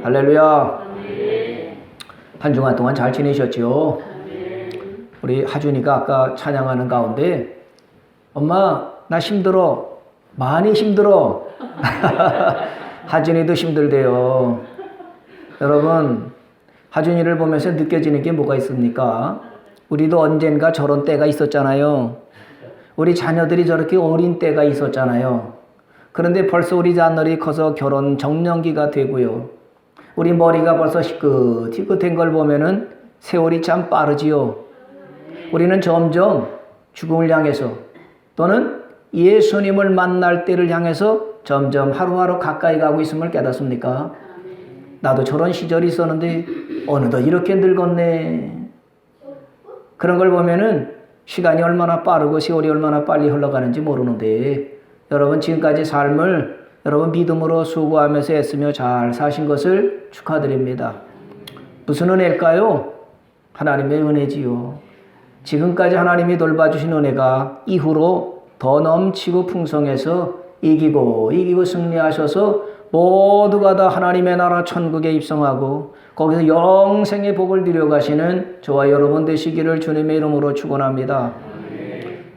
할렐루야. 한 주간 동안 잘 지내셨죠? 우리 하준이가 아까 찬양하는 가운데 엄마 나 힘들어. 많이 힘들어. 하준이도 힘들대요. 여러분 하준이를 보면서 느껴지는 게 뭐가 있습니까? 우리도 언젠가 저런 때가 있었잖아요. 우리 자녀들이 저렇게 어린 때가 있었잖아요. 그런데 벌써 우리 자녀들이 커서 결혼 정년기가 되고요. 우리 머리가 벌써 희끗희끗한 걸 보면은 세월이 참 빠르지요. 우리는 점점 죽음을 향해서 또는 예수님을 만날 때를 향해서 점점 하루하루 가까이 가고 있음을 깨닫습니까? 나도 저런 시절이 있었는데 어느덧 이렇게 늙었네. 그런 걸 보면은 시간이 얼마나 빠르고 세월이 얼마나 빨리 흘러가는지 모르는데 여러분 지금까지 삶을 여러분 믿음으로 수고하면서 애쓰며 잘 사신 것을 축하드립니다. 무슨 은혜일까요? 하나님의 은혜지요. 지금까지 하나님이 돌봐주신 은혜가 이후로 더 넘치고 풍성해서 이기고 승리하셔서 모두가 다 하나님의 나라 천국에 입성하고 거기서 영생의 복을 누려가시는 저와 여러분 되시기를 주님의 이름으로 축원합니다.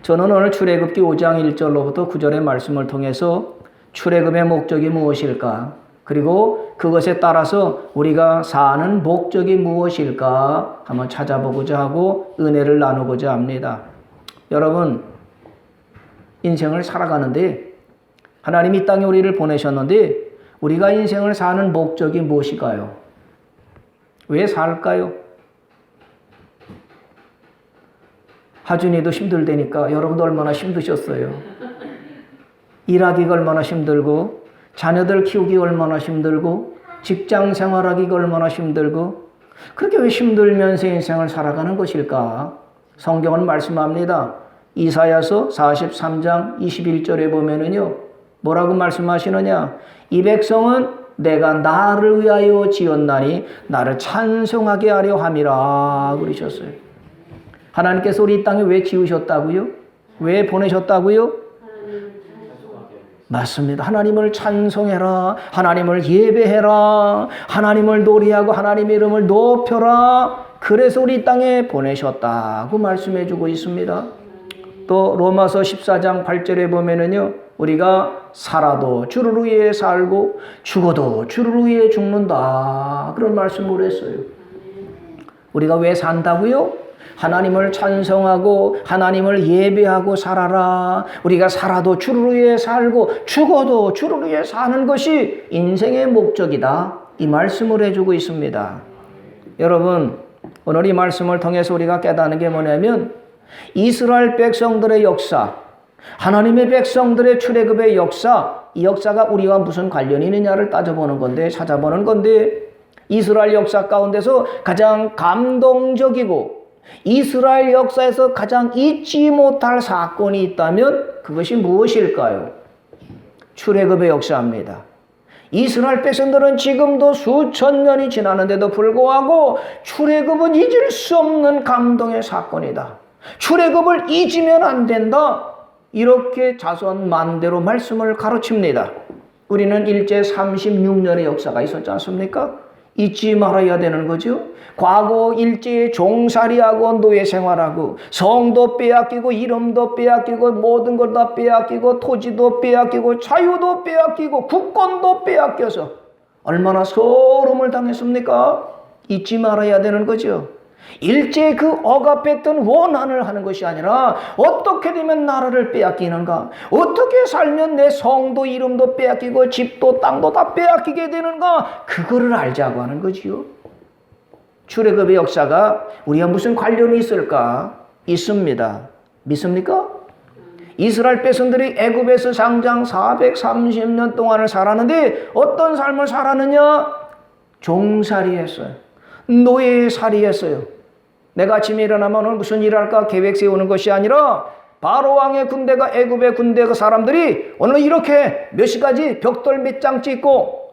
저는 오늘 출애굽기 5장 1절로부터 9절의 말씀을 통해서 출애굽의 목적이 무엇일까? 그리고 그것에 따라서 우리가 사는 목적이 무엇일까? 한번 찾아보고자 하고 은혜를 나누고자 합니다. 여러분, 인생을 살아가는데 하나님이 이 땅에 우리를 보내셨는데 우리가 인생을 사는 목적이 무엇일까요? 왜 살까요? 하준이도 힘들다니까 여러분도 얼마나 힘드셨어요. 일하기가 얼마나 힘들고 자녀들 키우기 얼마나 힘들고 직장 생활하기가 얼마나 힘들고 그렇게 왜 힘들면서 인생을 살아가는 것일까? 성경은 말씀합니다. 이사야서 43장 21절에 보면은요. 뭐라고 말씀하시느냐? 이 백성은 내가 나를 위하여 지었나니 나를 찬송하게 하려 함이라 그러셨어요. 하나님께서 우리 이 땅에 왜 지으셨다고요? 왜 보내셨다고요? 맞습니다. 하나님을 찬송해라. 하나님을 예배해라. 하나님을 노래하고 하나님의 이름을 높여라. 그래서 우리 이 땅에 보내셨다고 말씀해 주고 있습니다. 또 로마서 14장 8절에 보면은요. 우리가 살아도 주를 위해 살고 죽어도 주를 위해 죽는다. 그런 말씀을 했어요. 우리가 왜 산다고요? 하나님을 찬송하고 하나님을 예배하고 살아라. 우리가 살아도 주를 위해 살고 죽어도 주를 위해 사는 것이 인생의 목적이다. 이 말씀을 해주고 있습니다. 여러분 오늘 이 말씀을 통해서 우리가 깨닫는 게 뭐냐면 이스라엘 백성들의 역사, 하나님의 백성들의 출애굽의 역사, 이 역사가 우리와 무슨 관련이 있느냐를 따져보는 건데 찾아보는 건데 이스라엘 역사 가운데서 가장 감동적이고 이스라엘 역사에서 가장 잊지 못할 사건이 있다면 그것이 무엇일까요? 출애굽의 역사입니다. 이스라엘 백성들은 지금도 수천 년이 지났는데도 불구하고 출애굽은 잊을 수 없는 감동의 사건이다. 출애굽을 잊으면 안 된다. 이렇게 자손 만대로 말씀을 가르칩니다. 우리는 일제 36년의 역사가 있었지 않습니까? 잊지 말아야 되는 거죠. 과거 일제에 종살이하고 노예 생활하고 성도 빼앗기고 이름도 빼앗기고 모든 걸 다 빼앗기고 토지도 빼앗기고 자유도 빼앗기고 국권도 빼앗겨서 얼마나 소름을 당했습니까? 잊지 말아야 되는 거죠. 일제의 그 억압했던 원한을 하는 것이 아니라 어떻게 되면 나라를 빼앗기는가? 어떻게 살면 내 성도 이름도 빼앗기고 집도 땅도 다 빼앗기게 되는가? 그거를 알자고 하는 거지요. 출애굽의 역사가 우리와 무슨 관련이 있을까? 있습니다. 믿습니까? 이스라엘 백성들이 애굽에서 장장 430년 동안을 살았는데 어떤 삶을 살았느냐? 종살이했어요. 노예살이했어요. 내가 아침에 일어나면 오늘 무슨 일을 할까 계획 세우는 것이 아니라 바로 왕의 군대가 애굽의 군대 그 사람들이 오늘 이렇게 몇 시까지 벽돌 몇 장 찍고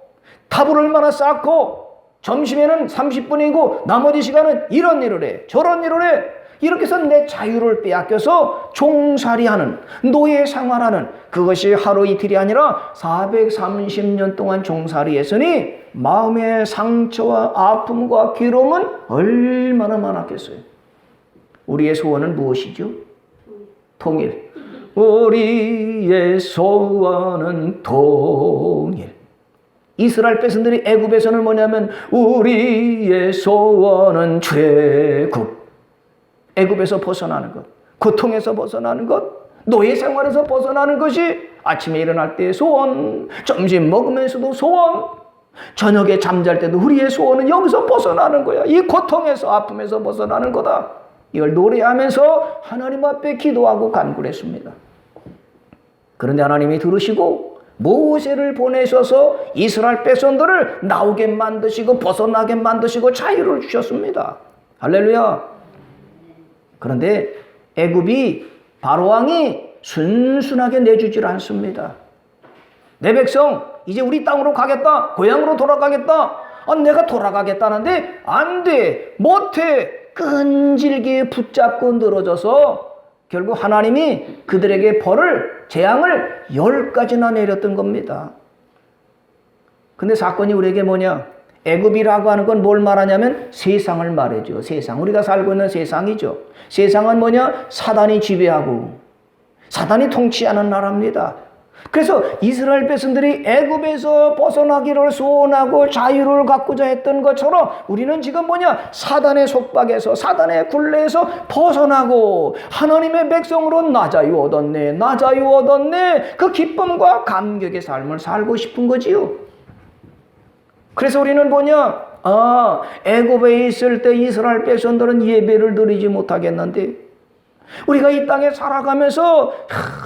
탑을 얼마나 쌓고 점심에는 30분이고 나머지 시간은 이런 일을 해 저런 일을 해 이렇게 해서 내 자유를 빼앗겨서 종살이하는, 노예 생활하는, 그것이 하루 이틀이 아니라 430년 동안 종살이했으니 마음의 상처와 아픔과 괴로움은 얼마나 많았겠어요. 우리의 소원은 무엇이죠? 통일. 우리의 소원은 통일. 이스라엘 백성들이 애굽에서는 뭐냐면 우리의 소원은 출애굽. 애굽에서 벗어나는 것, 고통에서 벗어나는 것, 노예 생활에서 벗어나는 것이 아침에 일어날 때의 소원, 점심 먹으면서도 소원, 저녁에 잠잘 때도 우리의 소원은 여기서 벗어나는 거야. 이 고통에서 아픔에서 벗어나는 거다. 이걸 노래하면서 하나님 앞에 기도하고 간구했습니다. 그런데 하나님이 들으시고 모세를 보내셔서 이스라엘 백성들을 나오게 만드시고 벗어나게 만드시고 자유를 주셨습니다. 할렐루야. 그런데 애굽이 바로왕이 순순하게 내주질 않습니다. 내 백성 이제 우리 땅으로 가겠다, 고향으로 돌아가겠다. 내가 돌아가겠다는데 안 돼, 못해. 끈질기게 붙잡고 늘어져서 결국 하나님이 그들에게 벌을, 재앙을 10가지나 내렸던 겁니다. 근데 사건이 우리에게 뭐냐? 애굽이라고 하는 건 뭘 말하냐면 세상을 말해줘. 세상. 우리가 살고 있는 세상이죠. 세상은 뭐냐? 사단이 지배하고 사단이 통치하는 나라입니다. 그래서 이스라엘 백성들이 애굽에서 벗어나기를 소원하고 자유를 갖고자 했던 것처럼 우리는 지금 뭐냐? 사단의 속박에서, 사단의 굴레에서 벗어나고 하나님의 백성으로 나 자유 얻었네, 나 자유 얻었네, 그 기쁨과 감격의 삶을 살고 싶은 거지요. 그래서 우리는 뭐냐? 애굽에 있을 때 이스라엘 백성들은 예배를 드리지 못하겠는데 우리가 이 땅에 살아가면서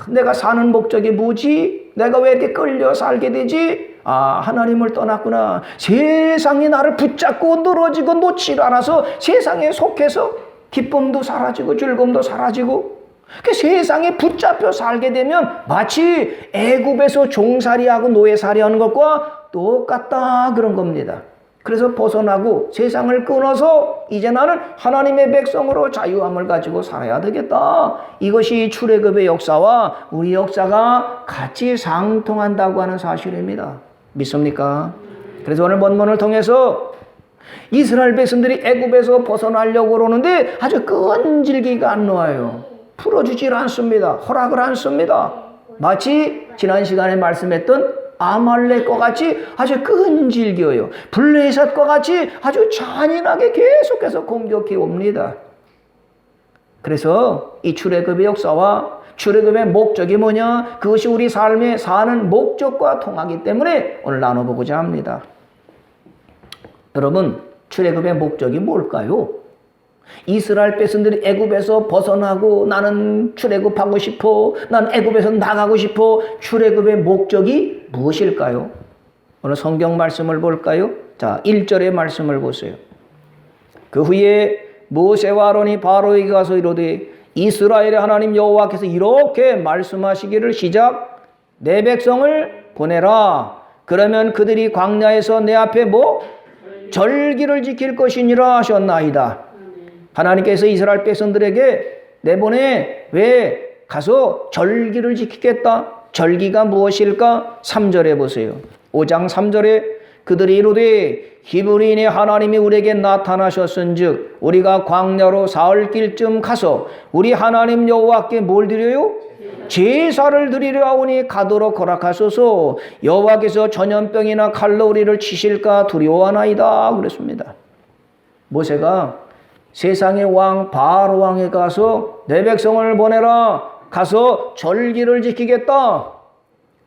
내가 사는 목적이 뭐지? 내가 왜 이렇게 끌려 살게 되지? 하나님을 떠났구나. 세상이 나를 붙잡고 늘어지고 놓지 않아서 세상에 속해서 기쁨도 사라지고 즐거움도 사라지고 그 세상에 붙잡혀 살게 되면 마치 애굽에서 종살이하고 노예살이하는 것과 똑같다 그런 겁니다. 그래서 벗어나고 세상을 끊어서 이제 나는 하나님의 백성으로 자유함을 가지고 살아야 되겠다. 이것이 출애굽의 역사와 우리 역사가 같이 상통한다고 하는 사실입니다. 믿습니까? 그래서 오늘 본문을 통해서 이스라엘 백성들이 애굽에서 벗어나려고 그러는데 아주 끈질기가 안 놓아요. 풀어주질 않습니다. 허락을 안 씁니다. 마치 지난 시간에 말씀했던 아말렉과 같이 아주 끈질겨요. 블레셋과 같이 아주 잔인하게 계속해서 공격해 옵니다. 그래서 이 출애굽의 역사와 출애굽의 목적이 뭐냐? 그것이 우리 삶에 사는 목적과 통하기 때문에 오늘 나눠보고자 합니다. 여러분, 출애굽의 목적이 뭘까요? 이스라엘 백성들이 애굽에서 벗어나고 나는 출애굽하고 싶어, 난 애굽에서 나가고 싶어. 출애굽의 목적이 무엇일까요? 오늘 성경 말씀을 볼까요? 자, 1절의 말씀을 보세요. 그 후에 모세와 아론이 바로에게 가서 이르되 이스라엘의 하나님 여호와께서 이렇게 말씀하시기를 시작. 내 백성을 보내라. 그러면 그들이 광야에서 내 앞에 절기를 지킬 것이니라 하셨나이다. 하나님께서 이스라엘 백성들에게 내보내. 왜? 가서 절기를 지키겠다. 절기가 무엇일까? 3절에 보세요. 5장 3절에 그들이 이르되 히브리인의 하나님이 우리에게 나타나셨은즉 우리가 광야로 사흘길쯤 가서 우리 하나님 여호와께 뭘 드려요? 제사를 드리려 하오니 가도록 허락하소서. 여호와께서 전염병이나 칼로 우리를 치실까 두려워하나이다 그랬습니다. 모세가 세상의 왕 바로왕에 가서 내 백성을 보내라. 가서 절기를 지키겠다.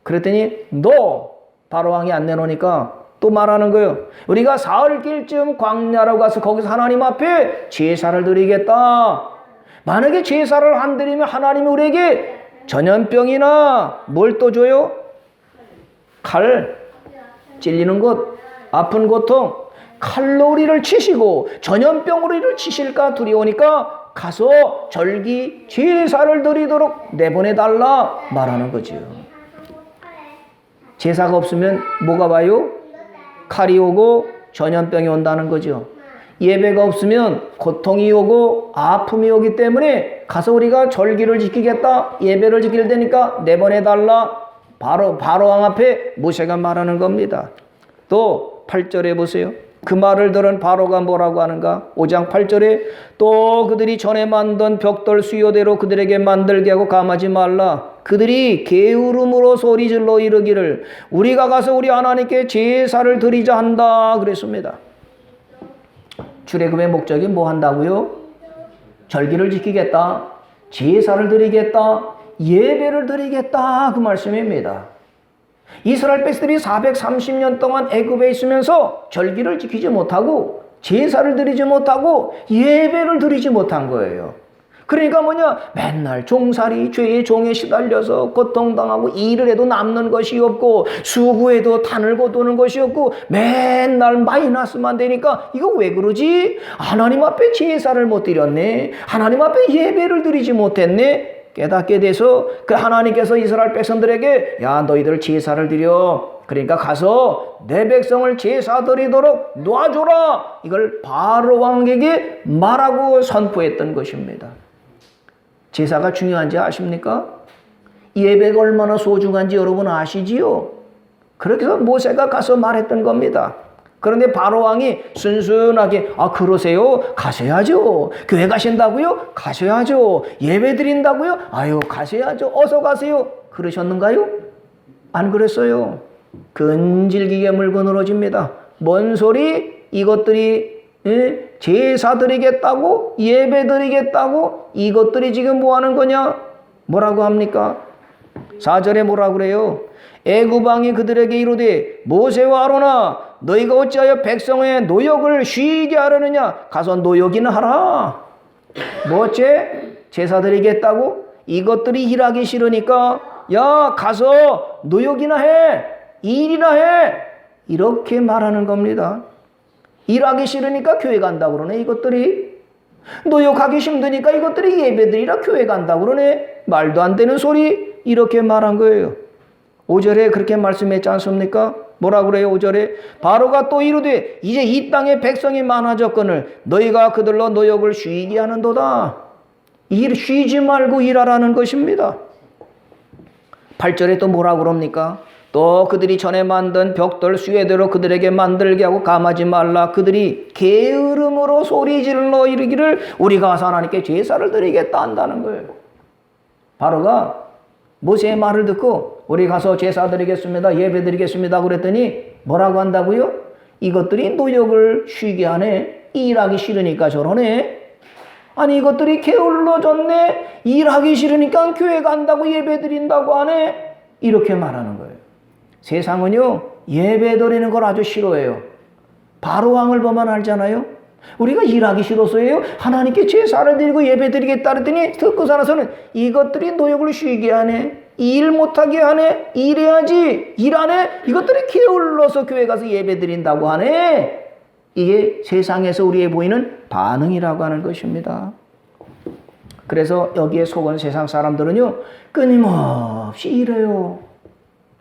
그랬더니 너 바로왕이 안 내놓으니까 또 말하는 거예요. 우리가 사흘길쯤 광야로 가서 거기서 하나님 앞에 제사를 드리겠다. 만약에 제사를 안 드리면 하나님이 우리에게 전염병이나 뭘 또 줘요? 칼, 찔리는 것, 아픈 고통, 칼로 우리를 치시고 전염병으로 우리를 치실까 두려우니까 가서 절기 제사를 드리도록 내보내달라 말하는 거죠. 제사가 없으면 뭐가 와요? 칼이 오고 전염병이 온다는 거죠. 예배가 없으면 고통이 오고 아픔이 오기 때문에 가서 우리가 절기를 지키겠다, 예배를 지킬 테니까 내보내달라. 바로왕 앞에 모세가 말하는 겁니다. 또 8절에 보세요. 그 말을 들은 바로가 뭐라고 하는가? 5장 8절에 또 그들이 전에 만든 벽돌 수요대로 그들에게 만들게 하고 감하지 말라. 그들이 게으름으로 소리질러 이르기를 우리가 가서 우리 하나님께 제사를 드리자 한다 그랬습니다. 출애굽의 목적이 뭐 한다고요? 절기를 지키겠다, 제사를 드리겠다, 예배를 드리겠다 그 말씀입니다. 이스라엘 백성들이 430년 동안 애굽에 있으면서 절기를 지키지 못하고 제사를 드리지 못하고 예배를 드리지 못한 거예요. 그러니까 뭐냐? 맨날 종살이 죄의 종에 시달려서 고통당하고 일을 해도 남는 것이 없고 수고해도 단을 거두는 것이 없고 맨날 마이너스만 되니까 이거 왜 그러지? 하나님 앞에 제사를 못 드렸네, 하나님 앞에 예배를 드리지 못했네. 깨닫게 돼서 그 하나님께서 이스라엘 백성들에게 야 너희들 제사를 드려, 그러니까 가서 내 백성을 제사 드리도록 놔줘라, 이걸 바로 왕에게 말하고 선포했던 것입니다. 제사가 중요한지 아십니까? 예배가 얼마나 소중한지 여러분 아시지요? 그렇게 해서 모세가 가서 말했던 겁니다. 그런데 바로 왕이 순순하게 그러세요? 가셔야죠. 교회 가신다고요? 가셔야죠. 예배 드린다고요? 아유 가셔야죠. 어서 가세요. 그러셨는가요? 안 그랬어요. 끈질기게 물고 늘어집니다. 뭔 소리? 이것들이 제사 드리겠다고, 예배 드리겠다고, 이것들이 지금 뭐 하는 거냐? 뭐라고 합니까? 4절에 뭐라고 그래요? 애굽 왕이 그들에게 이르되 모세와 아론아 너희가 어찌하여 백성의 노역을 쉬게 하려느냐? 가서 노역이나 하라. 뭐어째? 제사 드리겠다고? 이것들이 일하기 싫으니까 야 가서 노역이나 해, 일이나 해, 이렇게 말하는 겁니다. 일하기 싫으니까 교회 간다고 그러네. 이것들이 노역하기 힘드니까 이것들이 예배드리라 교회 간다고 그러네. 말도 안 되는 소리, 이렇게 말한 거예요. 5절에 그렇게 말씀했지 않습니까? 뭐라고 그래요? 5절에 바로가 또 이르되 이제 이 땅에 백성이 많아졌거늘 너희가 그들로 노역을 쉬게 하는도다. 쉬지 말고 일하라는 것입니다. 8절에 또 뭐라고 그럽니까? 또 그들이 전에 만든 벽돌 수요대로 그들에게 만들게 하고 감하지 말라. 그들이 게으름으로 소리질러 이르기를 우리가 가서 하나님께 제사를 드리겠다 한다는 거예요. 바로가 모세의 말을 듣고 우리 가서 제사 드리겠습니다, 예배 드리겠습니다 그랬더니 뭐라고 한다고요? 이것들이 노역을 쉬게 하네. 일하기 싫으니까 저러네. 아니 이것들이 게을러졌네. 일하기 싫으니까 교회 간다고 예배 드린다고 하네. 이렇게 말하는 거예요. 세상은요 예배 드리는 걸 아주 싫어해요. 바로 왕을 보면 알잖아요. 우리가 일하기 싫어서예요. 하나님께 제사를 드리고 예배 드리겠다 그랬더니 듣고 살아서는 이것들이 노역을 쉬게 하네, 일 못하게 하네, 일해야지, 일 안 해, 이것들이 게을러서 교회 가서 예배 드린다고 하네. 이게 세상에서 우리의 보이는 반응이라고 하는 것입니다. 그래서 여기에 속은 세상 사람들은요 끊임없이 일해요.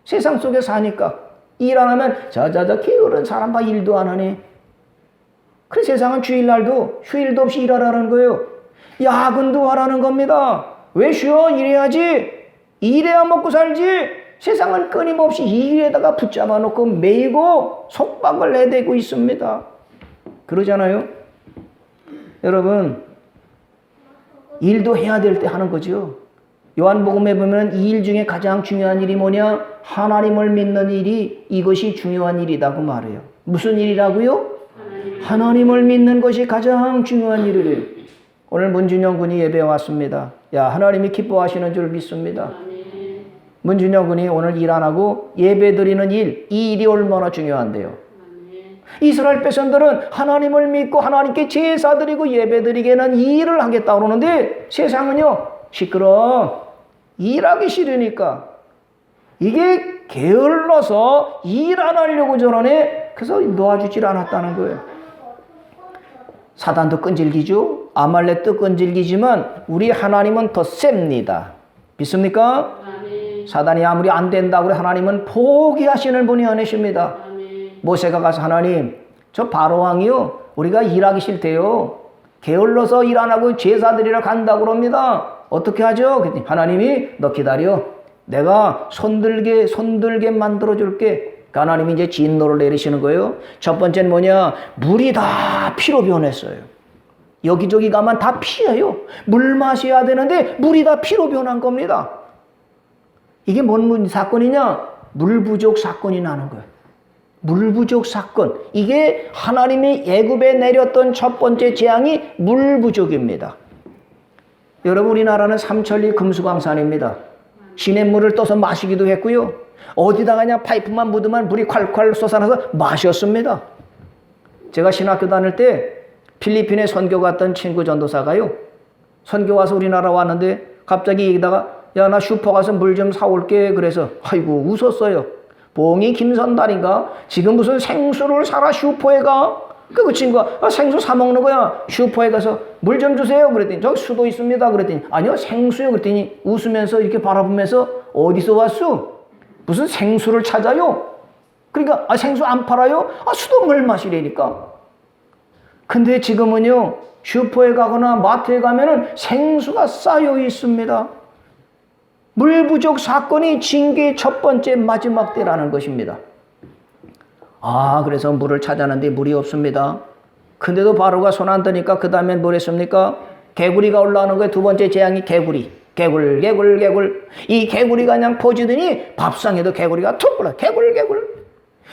세상 속에 사니까 일 안 하면 저 게으른 사람 봐, 일도 안 하네. 그래서 세상은 주일날도 휴일도 없이 일하라는 거예요. 야근도 하라는 겁니다. 왜 쉬어? 일해야지. 일해야 먹고 살지. 세상은 끊임없이 일에다가 붙잡아 놓고 매이고 속박을 내대고 있습니다. 그러잖아요. 여러분 일도 해야 될 때 하는 거죠. 요한복음에 보면 이 일 중에 가장 중요한 일이 뭐냐? 하나님을 믿는 일이 이것이 중요한 일이라고 말해요. 무슨 일이라고요? 하나님을 믿는 것이 가장 중요한 일이래요. 오늘 문준영 군이 예배에 왔습니다. 야 하나님이 기뻐하시는 줄 믿습니다. 문준영 군이 오늘 일 안 하고 예배 드리는 일, 이 일이 얼마나 중요한데요. 이스라엘 백성들은 하나님을 믿고 하나님께 제사 드리고 예배 드리게는 이 일을 하겠다고 그러는데 세상은요 시끄러워. 일하기 싫으니까 이게 게을러서 일 안 하려고 저러네. 그래서 놓아주질 않았다는 거예요. 사단도 끈질기죠. 아말렉도 끈질기지만 우리 하나님은 더 셉니다. 믿습니까? 아멘. 사단이 아무리 안 된다고 그래 하나님은 포기하시는 분이 아니십니다. 아멘. 모세가 가서 하나님 저 바로 왕이요 우리가 일하기 싫대요. 게을러서 일 안 하고 제사 드리러 간다고 그럽니다. 어떻게 하죠? 그랬더니 하나님이 너 기다려. 내가 손들게 만들어줄게. 하나님이 이제 진노를 내리시는 거예요. 첫 번째는 뭐냐? 물이 다 피로 변했어요. 여기저기 가면 다 피예요. 물 마셔야 되는데 물이 다 피로 변한 겁니다. 이게 뭔 사건이냐? 물 부족 사건이 나는 거예요. 물 부족 사건. 이게 하나님이 애굽에 내렸던 첫 번째 재앙이 물 부족입니다. 여러분, 우리나라는 삼천리 금수강산입니다. 시냇물을 떠서 마시기도 했고요. 어디다가 그냥 파이프만 묻으면 물이 콸콸 솟아나서 마셨습니다. 제가 신학교 다닐 때 필리핀에 선교 갔던 친구 전도사가요. 선교 와서 우리나라 왔는데 갑자기 여기다가 야, 나 슈퍼 가서 물 좀 사올게. 그래서 아이고 웃었어요. 봉이 김선달인가? 지금 무슨 생수를 사라 슈퍼에 가? 그 친구가 생수 사 먹는 거야. 슈퍼에 가서 물 좀 주세요. 그랬더니 저기 수도 있습니다. 그랬더니 아니요 생수요. 그랬더니 웃으면서 이렇게 바라보면서 어디서 왔수? 무슨 생수를 찾아요? 그러니까 생수 안 팔아요? 수돗물 마시라니까. 근데 지금은요 슈퍼에 가거나 마트에 가면은 생수가 쌓여 있습니다. 물 부족 사건이 징계의 첫 번째 마지막 때라는 것입니다. 그래서 물을 찾았는데 물이 없습니다. 근데도 바로가 손 안 드니까 그 다음엔 뭘 했습니까? 개구리가 올라오는 거예요. 두 번째 재앙이 개구리. 개굴. 이 개구리가 그냥 퍼지더니 밥상에도 개구리가 툭 올라. 개굴.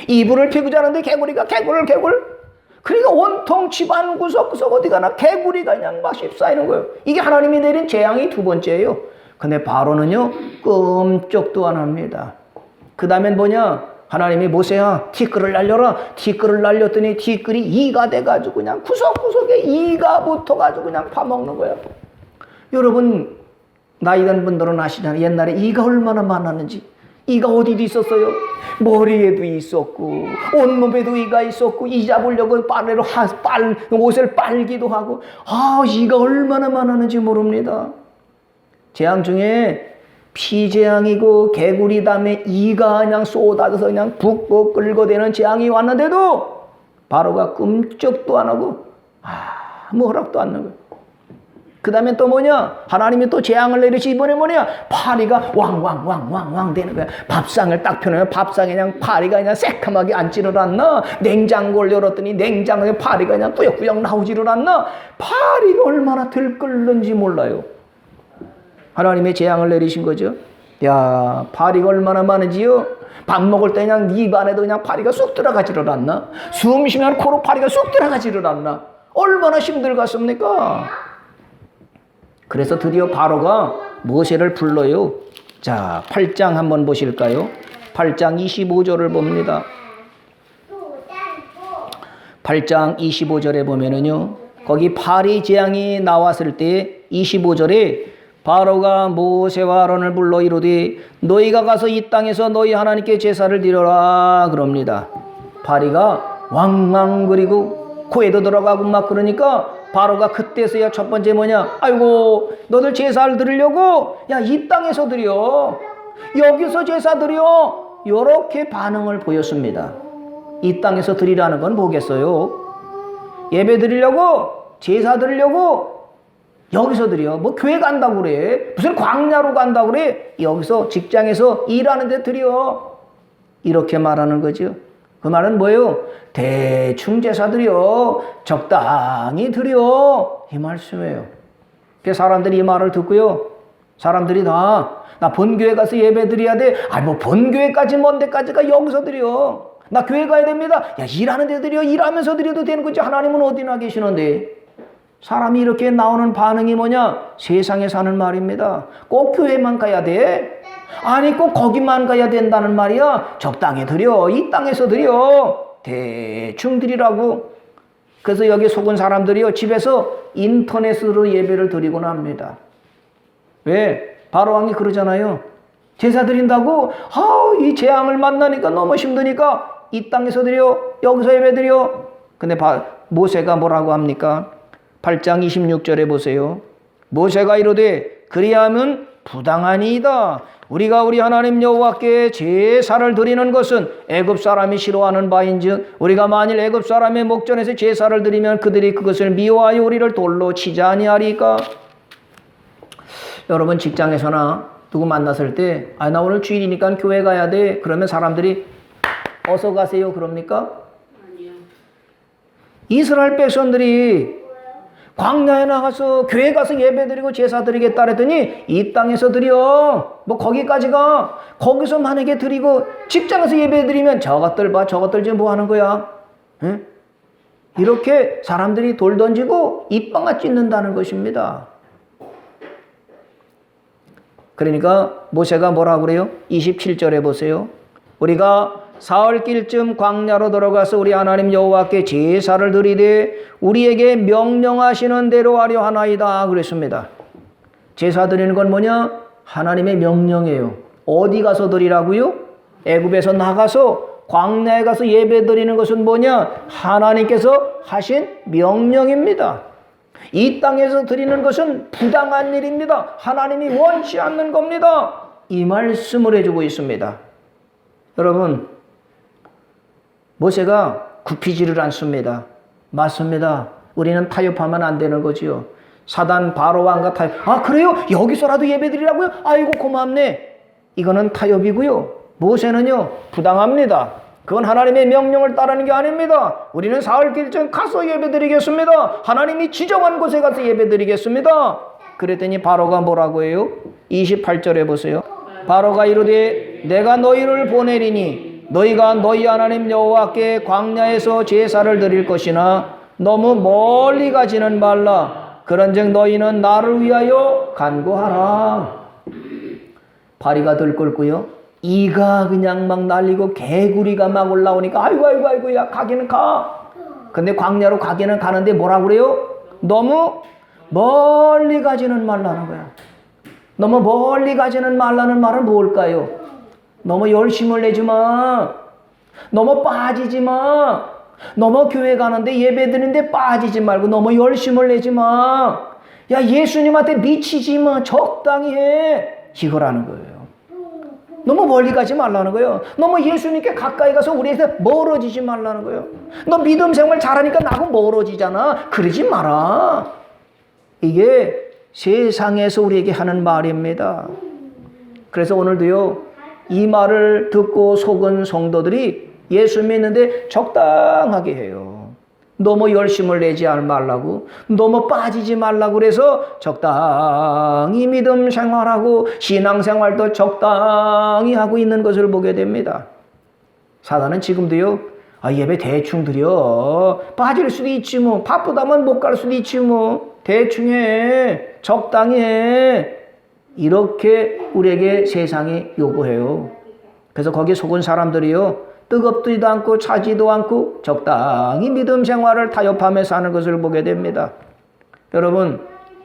이불을 피고 자는데 개구리가 개굴. 그러니까 온통 집안 구석구석 어디 가나 개구리가 그냥 막 휩싸이는 거예요. 이게 하나님이 내린 재앙이 두 번째예요. 근데 바로는요 끔찍도 안 합니다. 그 다음엔 뭐냐? 하나님이 모세야 티끌을 날려라. 티끌을 날렸더니 티끌이 이가 돼가지고 그냥 구석구석에 이가 붙어가지고 그냥 파먹는 거야. 여러분 나이 든 분들은 아시잖아요. 옛날에 이가 얼마나 많았는지. 이가 어디도 있었어요? 머리에도 있었고 온몸에도 이가 있었고 이 잡으려고 옷을 빨기도 하고 이가 얼마나 많았는지 모릅니다. 재앙 중에 피재앙이고 개구리 다음에 이가 그냥 쏟아져서 그냥 북북 끓고대는 재앙이 왔는데도 바로가 끔찍도 안 하고 아무 허락도 안 하는 거예요. 그 다음에 또 뭐냐? 하나님이 또 재앙을 내리시 이번에 뭐냐? 파리가 왕 되는 거야. 밥상을 딱 펴놓으면 밥상에 그냥 파리가 그냥 새카맣게 앉지를 않나? 냉장고를 열었더니 냉장고에 파리가 그냥 꾸역꾸역 나오지를 않나? 파리가 얼마나 들끓는지 몰라요. 하나님의 재앙을 내리신 거죠. 야, 파리가 얼마나 많은지요? 밥 먹을 때 그냥 입 안에도 그냥 파리가 쑥 들어가지를 않나? 숨 쉬면 코로 파리가 쑥 들어가지를 않나? 얼마나 힘들겠습니까? 그래서 드디어 바로가 모세를 불러요. 자, 8장 한번 보실까요? 8장 25절을 봅니다. 8장 25절에 보면은요, 거기 파리 재앙이 나왔을 때 25절에 바로가 모세와 아론을 불러 이르되 너희가 가서 이 땅에서 너희 하나님께 제사를 드려라 그럽니다. 파리가 왕왕거리고 코에도 들어가고 막 그러니까 바로가 그때서야 첫 번째 뭐냐? 아이고 너들 제사를 드리려고? 야, 이 땅에서 드려. 여기서 제사 드려. 이렇게 반응을 보였습니다. 이 땅에서 드리라는 건 뭐겠어요? 예배 드리려고? 제사 드리려고? 여기서 드려. 뭐 교회 간다고 그래. 무슨 광야로 간다고 그래. 여기서 직장에서 일하는 데 드려. 이렇게 말하는 거죠. 그 말은 뭐예요? 대충 제사 드려. 적당히 드려. 이 말씀이에요. 그래서 사람들이 이 말을 듣고요. 사람들이 다 나 본교회 가서 예배 드려야 돼. 뭐 본교회까지 먼 데까지가 여기서 드려. 나 교회 가야 됩니다. 야, 일하는 데 드려. 일하면서 드려도 되는 거지. 하나님은 어디나 계시는데. 사람이 이렇게 나오는 반응이 뭐냐? 세상에 사는 말입니다. 꼭 교회만 가야 돼? 아니 꼭 거기만 가야 된다는 말이야. 적당히 드려. 이 땅에서 드려. 대충 드리라고. 그래서 여기 속은 사람들이요 집에서 인터넷으로 예배를 드리곤 합니다. 왜? 바로왕이 그러잖아요. 제사 드린다고? 이 재앙을 만나니까 너무 힘드니까 이 땅에서 드려. 여기서 예배 드려. 근데 모세가 뭐라고 합니까? 8장 26절에 보세요. 모세가 이르되 그리하면 부당하니이다. 우리가 우리 하나님 여호와께 제사를 드리는 것은 애굽 사람이 싫어하는 바인즉 우리가 만일 애굽 사람의 목전에서 제사를 드리면 그들이 그것을 미워하여 우리를 돌로 치자 아니하리까. 여러분 직장에서나 누구 만났을 때 나 오늘 주일이니까 교회 가야 돼. 그러면 사람들이 어서 가세요 그럽니까? 아니요. 이스라엘 백성들이 광야에 나가서 교회 가서 예배드리고 제사 드리겠다 그랬더니 이 땅에서 드려. 뭐 거기까지 가. 거기서 만약에 드리고 직장에서 예배드리면 저것들 봐. 저것들 지금 뭐 하는 거야? 응? 이렇게 사람들이 돌 던지고 입방아 찢는다는 것입니다. 그러니까 모세가 뭐라고 그래요? 27절에 보세요. 우리가 사흘길쯤 광야로 들어가서 우리 하나님 여호와께 제사를 드리되 우리에게 명령하시는 대로 하려 하나이다 그랬습니다. 제사 드리는 건 뭐냐? 하나님의 명령이에요. 어디 가서 드리라고요? 애굽에서 나가서 광야에 가서 예배 드리는 것은 뭐냐? 하나님께서 하신 명령입니다. 이 땅에서 드리는 것은 부당한 일입니다. 하나님이 원치 않는 겁니다. 이 말씀을 해주고 있습니다. 여러분 모세가 굽히지를 않습니다. 맞습니다. 우리는 타협하면 안 되는 거지요. 사단 바로왕과 타협. 그래요? 여기서라도 예배드리라고요? 아이고 고맙네. 이거는 타협이고요. 모세는요 부당합니다. 그건 하나님의 명령을 따르는 게 아닙니다. 우리는 사흘길쯤 가서 예배드리겠습니다. 하나님이 지정한 곳에 가서 예배드리겠습니다. 그랬더니 바로가 뭐라고 해요? 28절에 보세요. 바로가 이르되 내가 너희를 보내리니 너희가 너희 하나님 여호와께 광야에서 제사를 드릴 것이나 너무 멀리 가지는 말라. 그런즉 너희는 나를 위하여 간구하라. 바리가 들끓고요. 이가 그냥 막 날리고 개구리가 막 올라오니까 아이고 야 가기는 가. 근데 광야로 가기는 가는데 뭐라고 그래요? 너무 멀리 가지는 말라는 거야. 너무 멀리 가지는 말라는 말은 뭘까요? 너무 열심을 내지 마. 너무 빠지지 마. 너무 교회 가는데 예배 드리는데 빠지지 말고 너무 열심을 내지 마. 야 예수님한테 미치지 마. 적당히 해. 이거라는 거예요. 너무 멀리 가지 말라는 거예요. 너무 예수님께 가까이 가서 우리에서 멀어지지 말라는 거예요. 너 믿음 생활 잘하니까 나하고 멀어지잖아. 그러지 마라. 이게 세상에서 우리에게 하는 말입니다. 그래서 오늘도요 이 말을 듣고 속은 성도들이 예수 믿는데 적당하게 해요. 너무 열심을 내지 말라고, 너무 빠지지 말라고 그래서 적당히 믿음 생활하고 신앙생활도 적당히 하고 있는 것을 보게 됩니다. 사단은 지금도요 예배 대충 드려. 빠질 수도 있지 뭐. 바쁘다면 못 갈 수도 있지 뭐. 대충 해. 적당히 해. 이렇게 우리에게 세상이 요구해요. 그래서 거기에 속은 사람들이요 뜨겁지도 않고 차지도 않고 적당히 믿음 생활을 타협하며 사는 것을 보게 됩니다. 여러분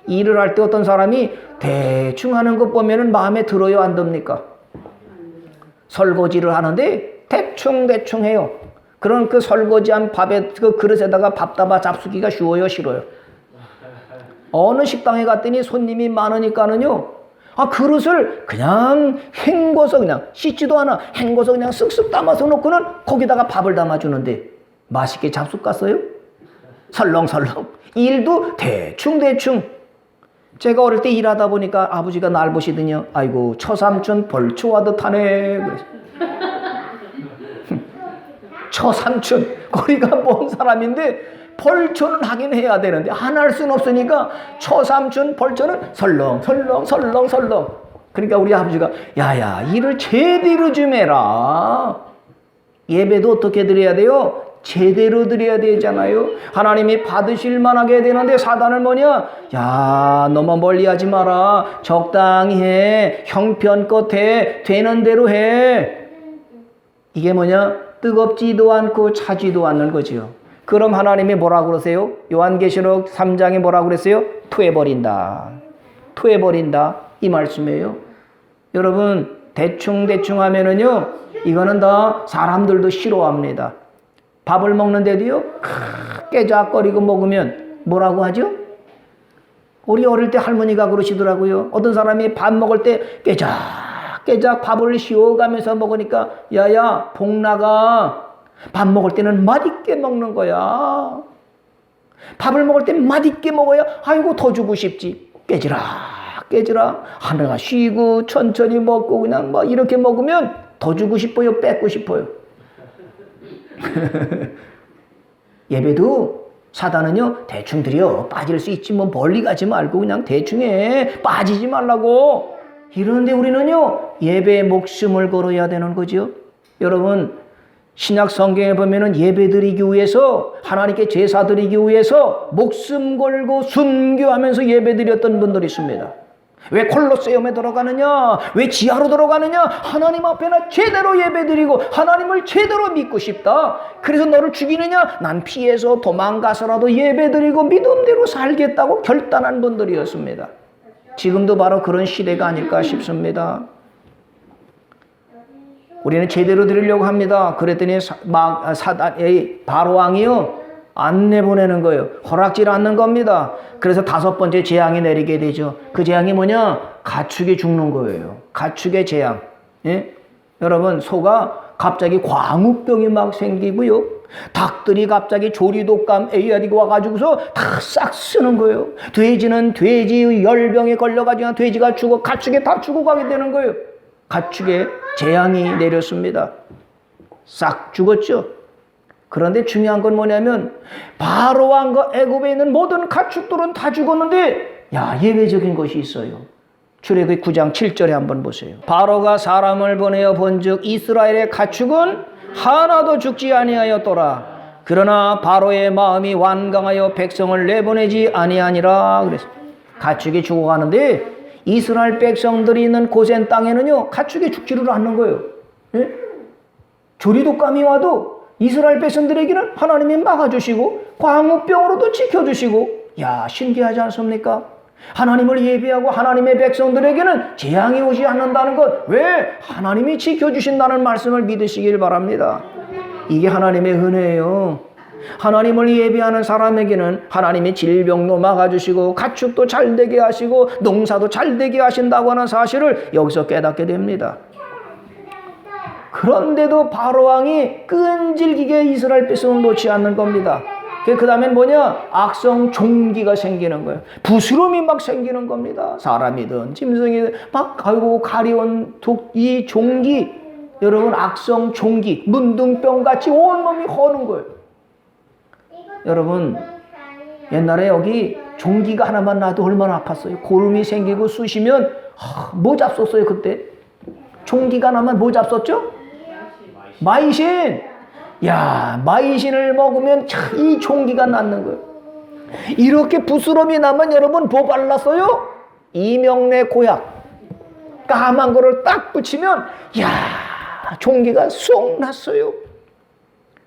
일을 할 때 어떤 사람이 대충 하는 것 보면 마음에 들어요 안 듭니까? 설거지를 하는데 대충 해요. 그런 그 설거지한 밥에 그 그릇에다가 밥 담아 잡수기가 쉬워요 싫어요? 어느 식당에 갔더니 손님이 많으니까는요 그릇을 그냥 헹궈서 그냥 씻지도 않아. 헹궈서 그냥 쓱쓱 담아서 놓고는 거기다가 밥을 담아주는데 맛있게 잡숫 갔어요? 설렁설렁. 일도 대충. 제가 어릴 때 일하다 보니까 아버지가 날 보시더니요. 아이고 처삼촌 벌초하듯 하네. 처삼촌 거리가 먼 사람인데 벌초는 하긴 해야 되는데 안 할 수는 없으니까 처삼촌 벌초는 설렁. 그러니까 우리 아버지가 야야 일을 제대로 좀 해라. 예배도 어떻게 드려야 돼요? 제대로 드려야 되잖아요. 하나님이 받으실 만하게 되는데 사단은 뭐냐? 야 너무 멀리 하지 마라. 적당히 해. 형편껏 해. 되는 대로 해. 이게 뭐냐? 뜨겁지도 않고 차지도 않는 거지요. 그럼 하나님이 뭐라고 그러세요? 요한계시록 3장에 뭐라고 그랬어요? 토해버린다. 이 말씀이에요. 여러분 대충 하면은요 이거는 다 사람들도 싫어합니다. 밥을 먹는데도요 깨작거리고 먹으면 뭐라고 하죠? 우리 어릴 때 할머니가 그러시더라고요. 어떤 사람이 밥 먹을 때 깨작깨작 밥을 쉬어가면서 먹으니까 야야 복 나가. 밥 먹을 때는 맛있게 먹는 거야. 밥을 먹을 때 맛있게 먹어야 아이고 더 주고 싶지. 깨지라 하나가 쉬고 천천히 먹고 그냥 뭐 이렇게 먹으면 더 주고 싶어요, 뺏고 싶어요. 예배도 사단은요 대충 드려. 빠질 수 있지 뭐 멀리 가지 말고 그냥 대충 해. 빠지지 말라고. 이러는데 우리는요 예배에 목숨을 걸어야 되는 거죠. 여러분 신약 성경에 보면은 예배 드리기 위해서 하나님께 제사 드리기 위해서 목숨 걸고 순교하면서 예배 드렸던 분들이 있습니다. 왜 콜로세움에 들어가느냐? 왜 지하로 들어가느냐? 하나님 앞에나 제대로 예배 드리고 하나님을 제대로 믿고 싶다. 그래서 너를 죽이느냐? 난 피해서 도망가서라도 예배 드리고 믿음대로 살겠다고 결단한 분들이었습니다. 지금도 바로 그런 시대가 아닐까 싶습니다. 우리는 제대로 드리려고 합니다. 그랬더니 바로 왕이요 안 내보내는 거예요. 허락질 않는 겁니다. 그래서 5번째 재앙이 내리게 되죠. 그 재앙이 뭐냐? 가축이 죽는 거예요. 가축의 재앙. 예? 여러분 소가 갑자기 광우병이 막 생기고요. 닭들이 갑자기 조리독감 에이아디가 와가지고서 다 싹 쓰는 거예요. 돼지는 돼지 열병에 걸려가지고 돼지가 죽어 가축이 다 죽어가게 되는 거예요. 가축의 재앙이 내렸습니다. 싹 죽었죠. 그런데 중요한 건 뭐냐면 바로 왕과 애굽에 있는 모든 가축들은 다 죽었는데 예외적인 것이 있어요. 출애굽기 9장 7절에 한번 보세요. 바로가 사람을 보내어 본즉 이스라엘의 가축은 하나도 죽지 아니하였더라. 그러나 바로의 마음이 완강하여 백성을 내보내지 아니하니라. 그래서 가축이 죽어가는데 이스라엘 백성들이 있는 고센 땅에는요 가축이 죽지를 않는 거예요. 예? 조리독감이 와도 이스라엘 백성들에게는 하나님이 막아주시고 광우병으로도 지켜주시고 신기하지 않습니까? 하나님을 예배하고 하나님의 백성들에게는 재앙이 오지 않는다는 것. 왜? 하나님이 지켜주신다는 말씀을 믿으시길 바랍니다. 이게 하나님의 은혜예요. 하나님을 예배하는 사람에게는 하나님이 질병도 막아주시고 가축도 잘되게 하시고 농사도 잘되게 하신다고 하는 사실을 여기서 깨닫게 됩니다. 그런데도 바로왕이 끈질기게 이스라엘 백성을 놓지 않는 겁니다. 그 다음엔 뭐냐? 악성 종기가 생기는 거예요. 부스럼이 막 생기는 겁니다. 사람이든 짐승이든 막 가려운 이 종기, 여러분 악성 종기, 문둥병같이 온몸이 허는 거예요. 여러분 옛날에 여기 종기가 하나만 나도 얼마나 아팠어요. 고름이 생기고 쑤시면 뭐 잡섰어요 그때? 종기가 나면 뭐 잡섰죠? 마이신. 마이신을 먹으면 이 종기가 낫는 거예요. 이렇게 부스럼이 나면 여러분 뭐 발랐어요? 이명래 고약 까만 거를 딱 붙이면 종기가 쏙 났어요.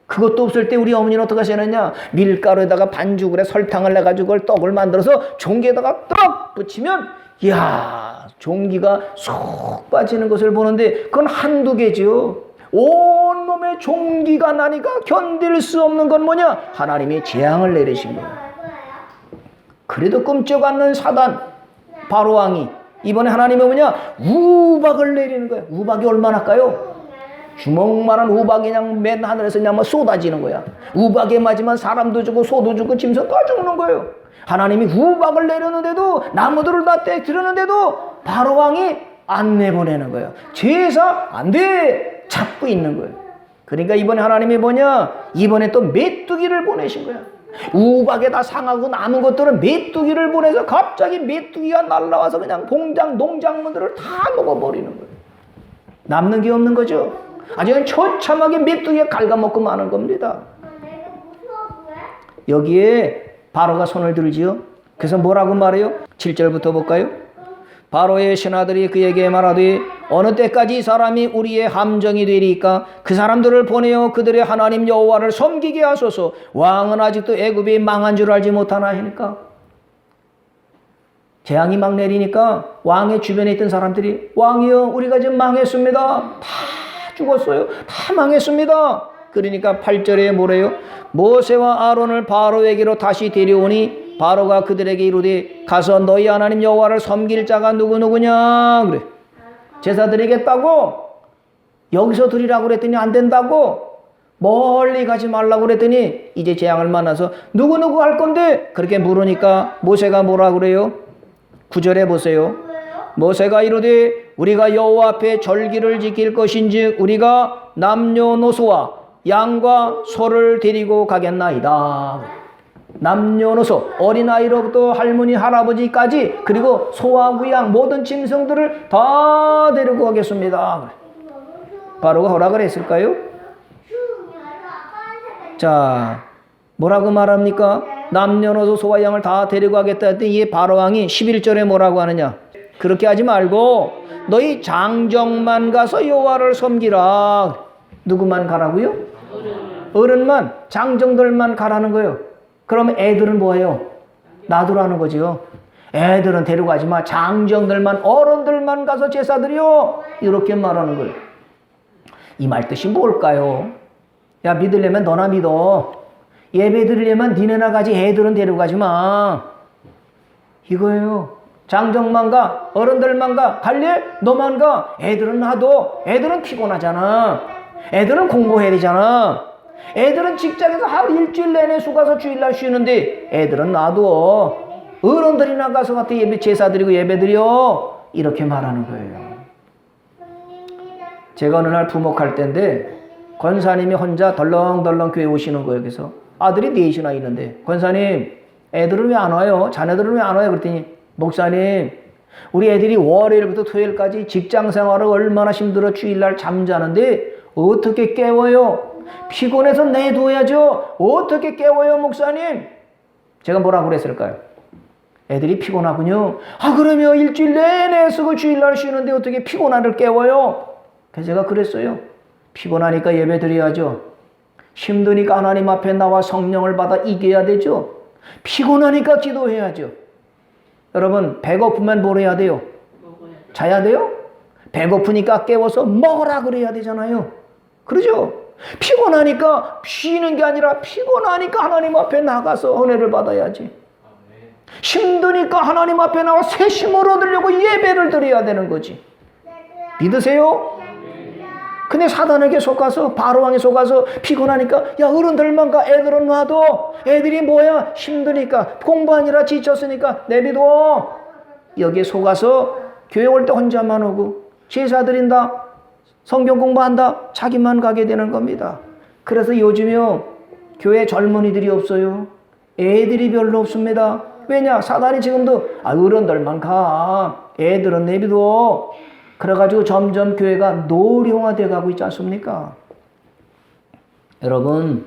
그것도 없을 때 우리 어머니는 어떻게 하시느냐? 밀가루에다가 반죽을 해 설탕을 내가지고 그걸 떡을 만들어서 종기에다가 떡 붙이면 종기가 쏙 빠지는 것을 보는데 그건 한두 개죠. 온몸에 종기가 나니까 견딜 수 없는 건 뭐냐? 하나님이 재앙을 내리신 거예요. 그래도 끔찍 않는 사단 바로왕이 이번에 하나님이 뭐냐? 우박을 내리는 거예요. 우박이 얼마나 까요? 주먹만한 우박이 그냥 맨 하늘에서 그냥 쏟아지는 거야. 우박에 맞으면 사람도 죽고 소도 죽고 짐승 다 죽는 거예요. 하나님이 우박을 내렸는데도 나무들을 다 떼뜨렸는데도 바로왕이 안 내보내는 거예요. 제사 안 돼! 잡고 있는 거예요. 그러니까 이번에 하나님이 뭐냐? 이번에 또 메뚜기를 보내신 거야. 우박에다 상하고 남은 것들은 메뚜기를 보내서 갑자기 메뚜기가 날라와서 그냥 공장 농작물들을 다 먹어버리는 거예요. 남는 게 없는 거죠. 아주 처참하게 메뚜기가 갉아먹고 마는 겁니다. 여기에 바로가 손을 들지요. 그래서 뭐라고 말해요? 7절부터 볼까요? 바로의 신하들이 그에게 말하되 어느 때까지 이 사람이 우리의 함정이 되리까? 그 사람들을 보내어 그들의 하나님 여호와를 섬기게 하소서. 왕은 아직도 애굽이 망한 줄 알지 못하나 하니까. 재앙이 막 내리니까 왕의 주변에 있던 사람들이 왕이여 우리가 지금 망했습니다. 다 죽었어요. 다 망했습니다. 그러니까 8절에 뭐래요? 모세와 아론을 바로에게로 다시 데려오니 바로가 그들에게 이르되 가서 너희 하나님 여호와를 섬길 자가 누구누구냐 그래. 제사 드리겠다고 여기서 드리라고 그랬더니 안 된다고 멀리 가지 말라고 그랬더니 이제 재앙을 만나서 누구누구 할 건데 그렇게 물으니까 모세가 뭐라 그래요? 9절에 보세요. 모세가 이르되 우리가 여호와 앞에 절기를 지킬 것인즉 우리가 남녀노소와 양과 소를 데리고 가겠나이다. 남녀노소 어린아이로부터 할머니 할아버지까지 그리고 소와 구양 모든 짐승들을 다 데리고 가겠습니다. 바로가 허락을 했을까요? 자, 뭐라고 말합니까? 남녀노소 소와 양을 다 데리고 가겠다 했더니 이 바로왕이 11절에 뭐라고 하느냐? 그렇게 하지 말고 너희 장정만 가서 여호와를 섬기라. 누구만 가라고요? 어른만, 장정들만 가라는 거예요. 그러면 애들은 뭐예요? 놔두라는 거죠. 애들은 데리고 가지 마. 장정들만, 어른들만 가서 제사 드려. 이렇게 말하는 거예요. 이 말 뜻이 뭘까요? 야, 믿으려면 너나 믿어. 예배 드리려면 니네나 가지. 애들은 데리고 가지 마. 이거예요. 장정만 가, 어른들만 가, 갈래? 너만 가. 애들은 놔둬. 애들은 피곤하잖아. 애들은 공부해야 되잖아. 애들은 직장에서 하루 일주일 내내 수가서 주일날 쉬는데 애들은 놔둬. 어른들이나 가서 같은 예배 제사 드리고 예배 드려. 이렇게 말하는 거예요. 제가 어느 날 부목할 때인데 권사님이 혼자 덜렁덜렁 교회 오시는 거예요. 그래서 아들이 넷이나 있는데 권사님 애들은 왜 안 와요? 자네들은 왜 안 와요? 그랬더니 목사님 우리 애들이 월요일부터 토요일까지 직장생활을 얼마나 힘들어 주일날 잠자는데 어떻게 깨워요? 피곤해서 내둬야죠. 어떻게 깨워요 목사님? 제가 뭐라고 그랬을까요? 애들이 피곤하군요. 아 그러면 일주일 내내 쓰고 주일날 쉬는데 어떻게 피곤하를 깨워요? 그래서 제가 그랬어요. 피곤하니까 예배 드려야죠. 힘드니까 하나님 앞에 나와 성령을 받아 이겨야 되죠. 피곤하니까 기도해야죠. 여러분 배고프면 뭘 해야 돼요? 자야 돼요? 배고프니까 깨워서 먹으라 그래야 되잖아요. 그러죠? 피곤하니까 쉬는 게 아니라 피곤하니까 하나님 앞에 나가서 은혜를 받아야지. 힘드니까 하나님 앞에 나와 새 힘을 얻으려고 예배를 드려야 되는 거지. 믿으세요? 근데 사단에게 속아서 바로왕에 속아서 피곤하니까 야 어른들만 가. 애들은 놔둬. 애들이 뭐야? 힘드니까 공부하느라 지쳤으니까 내비둬. 여기에 속아서 교회 올 때 혼자만 오고 제사 드린다 성경 공부한다 자기만 가게 되는 겁니다. 그래서 요즘요 교회 젊은이들이 없어요. 애들이 별로 없습니다. 왜냐? 사단이 지금도 어른들만 가. 애들은 내비둬. 그래가지고 점점 교회가 노령화되어 가고 있지 않습니까? 여러분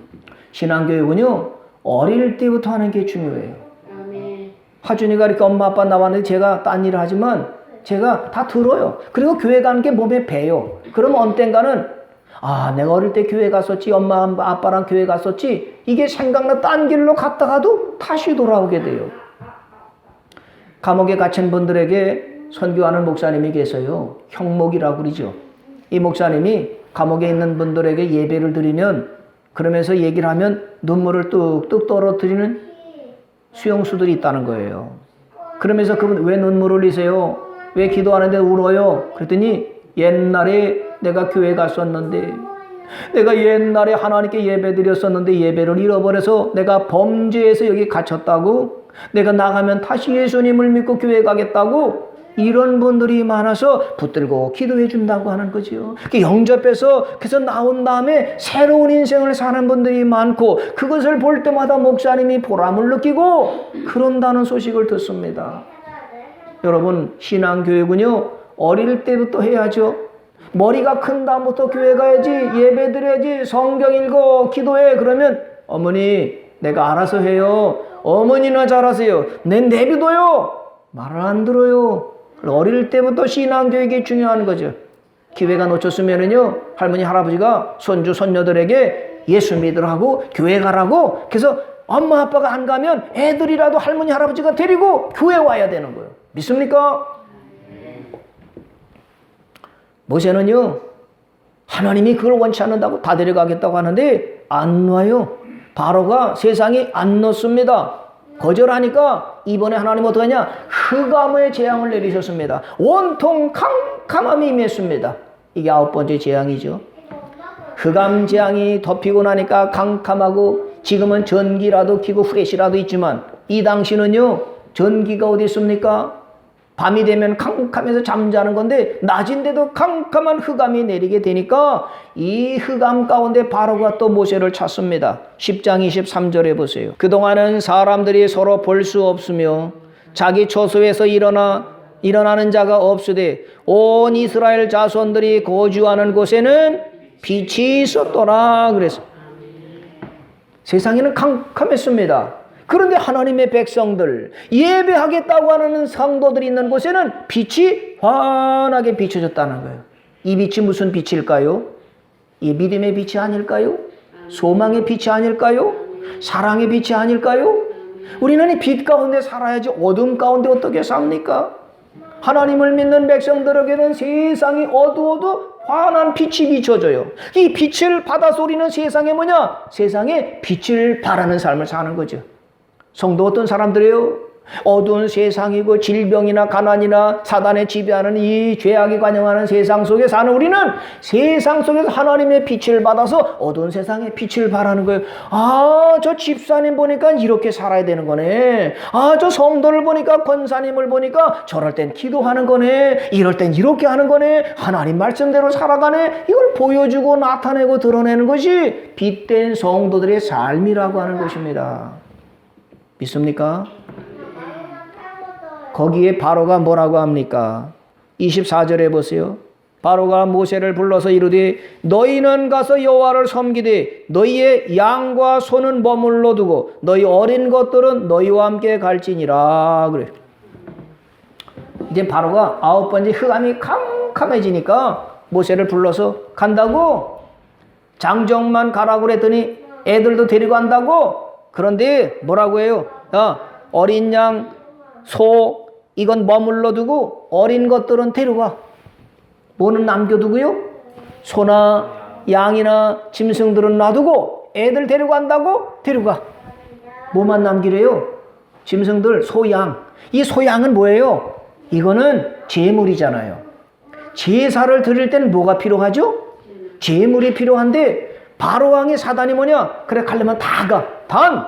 신앙교육은요 어릴 때부터 하는 게 중요해요. 하준이가 이렇게 엄마 아빠 나왔는데 제가 딴 일을 하지만 제가 다 들어요. 그리고 교회 가는 게 몸에 배요. 그러면 언젠가는 아 내가 어릴 때 교회 갔었지. 엄마 아빠랑 교회 갔었지. 이게 생각나 딴 길로 갔다가도 다시 돌아오게 돼요. 감옥에 갇힌 분들에게 선교하는 목사님이 계세요. 형목이라고 그러죠. 이 목사님이 감옥에 있는 분들에게 예배를 드리면 그러면서 얘기를 하면 눈물을 뚝뚝 떨어뜨리는 수용수들이 있다는 거예요. 그러면서 그분 왜 눈물을 흘리세요? 왜 기도하는데 울어요? 그랬더니 옛날에 내가 교회 갔었는데 내가 옛날에 하나님께 예배 드렸었는데 예배를 잃어버려서 내가 범죄해서 여기 갇혔다고 내가 나가면 다시 예수님을 믿고 교회 가겠다고 이런 분들이 많아서 붙들고 기도해 준다고 하는 거죠. 영접해서 그래서 나온 다음에 새로운 인생을 사는 분들이 많고 그것을 볼 때마다 목사님이 보람을 느끼고 그런다는 소식을 듣습니다. 여러분 신앙교육은요 어릴 때부터 해야죠. 머리가 큰 다음부터 교회 가야지 예배 드려야지 성경 읽어 기도해 그러면 어머니 내가 알아서 해요. 어머니나 잘하세요. 내비둬요. 말을 안 들어요. 어릴 때부터 신앙교육이 중요한 거죠. 기회가 놓쳤으면은요 할머니 할아버지가 손주 손녀들에게 예수 믿으라고 교회 가라고 그래서 엄마 아빠가 안 가면 애들이라도 할머니 할아버지가 데리고 교회 와야 되는 거예요. 믿습니까? 모세는요 하나님이 그걸 원치 않는다고 다 데려가겠다고 하는데 안 와요. 바로가 세상에 안 넣습니다. 거절하니까 이번에 하나님 어떻게 하냐? 흑암의 재앙을 내리셨습니다. 온통 캄캄함이 임했습니다. 이게 9번째 재앙이죠. 흑암 재앙이 덮이고 나니까 캄캄하고 지금은 전기라도 켜고 후레쉬라도 있지만 이 당시는요 전기가 어디 있습니까? 밤이 되면 캄캄해서 잠자는 건데 낮인데도 캄캄한 흑암이 내리게 되니까 이 흑암 가운데 바로가 또 모세를 찾습니다. 10장 23절에 보세요. 그동안은 사람들이 서로 볼 수 없으며 자기 처소에서 일어나는 자가 없으되 온 이스라엘 자손들이 거주하는 곳에는 빛이 있었더라 그래서 세상에는 캄캄했습니다. 그런데 하나님의 백성들 예배하겠다고 하는 성도들이 있는 곳에는 빛이 환하게 비춰졌다는 거예요. 이 빛이 무슨 빛일까요? 이 믿음의 빛이 아닐까요? 소망의 빛이 아닐까요? 사랑의 빛이 아닐까요? 우리는 이 빛 가운데 살아야지 어둠 가운데 어떻게 삽니까? 하나님을 믿는 백성들에게는 세상이 어두워도 환한 빛이 비춰져요. 이 빛을 받아서 우리는 세상에 뭐냐? 세상에 빛을 발하는 삶을 사는 거죠. 성도 어떤 사람들이에요? 어두운 세상이고 질병이나 가난이나 사단의 지배하는 이 죄악이 관영하는 세상 속에 사는 우리는 세상 속에서 하나님의 빛을 받아서 어두운 세상에 빛을 발하는 거예요. 아, 저 집사님 보니까 이렇게 살아야 되는 거네. 아, 저 성도를 보니까 권사님을 보니까 저럴 땐 기도하는 거네. 이럴 땐 이렇게 하는 거네. 하나님 말씀대로 살아가네. 이걸 보여주고 나타내고 드러내는 것이 빛된 성도들의 삶이라고 하는 것입니다. 믿습니까? 거기에 바로가 뭐라고 합니까? 24절에 보세요. 바로가 모세를 불러서 이르되 너희는 가서 여호와를 섬기되 너희의 양과 소는 머물러 두고 너희 어린 것들은 너희와 함께 갈지니라 그래. 이제 바로가 9번째 흑암이 캄캄해지니까 모세를 불러서 간다고 장정만 가라고 그랬더니 애들도 데리고 간다고. 그런데 뭐라고 해요? 어린 양, 소 이건 머물러 두고 어린 것들은 데려가. 뭐는 남겨두고요? 소나 양이나 짐승들은 놔두고 애들 데려간다고? 데려가. 뭐만 남기래요? 짐승들, 소, 양. 이 소, 양은 뭐예요? 이거는 제물이잖아요. 제사를 드릴 때는 뭐가 필요하죠? 제물이 필요한데 바로왕의 사단이 뭐냐? 그래 가려면 다 가. 단